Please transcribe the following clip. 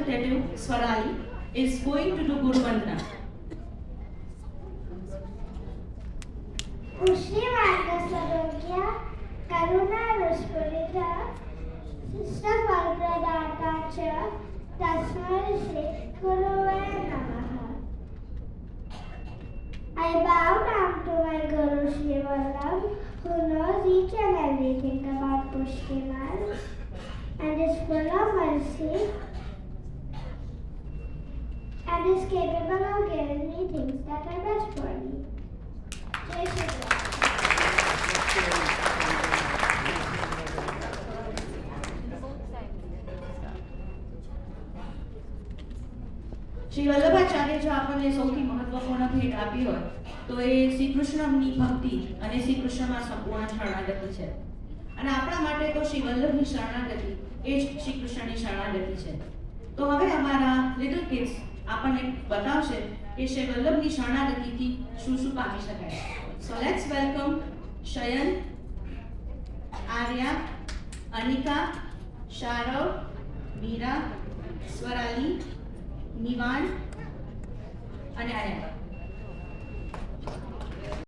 representative Swarali is going to do Guru Vandana. Ushri Marga Sarogya Karuna Ruspurita Sister Valpradata Cha Tasmai Shri Guruvaya Namaha. I bow down to my Guru Shri Vallabh, who knows each and everything about Pushtimal and is full of mercy and is capable of giving me things that are best for me. Jai Shri Ram. Shri Vallabhacharya જો આપણને સૌથી મહત્વપૂર્ણ ભેટ આપી હોય તો એ શ્રી કૃષ્ણની ભક્તિ અને શ્રી કૃષ્ણમાં સંપૂર્ણ શરણાગતિ છે અને આપણા માટે તો શ્રી વલ્લભની શરણાગતિ એ જ શ્રી કૃષ્ણની શરણાગતિ છે. તો હવે અમારા લિટલ કિડ્સ આપણને બતાવશે કે શ્રી વલ્લભની શરણાગતિથી શું શું પામી શકાય. So let's welcome Shayan, Arya, Anika, Sharav, Meera, Swarali, Nivaan અને આર્યા.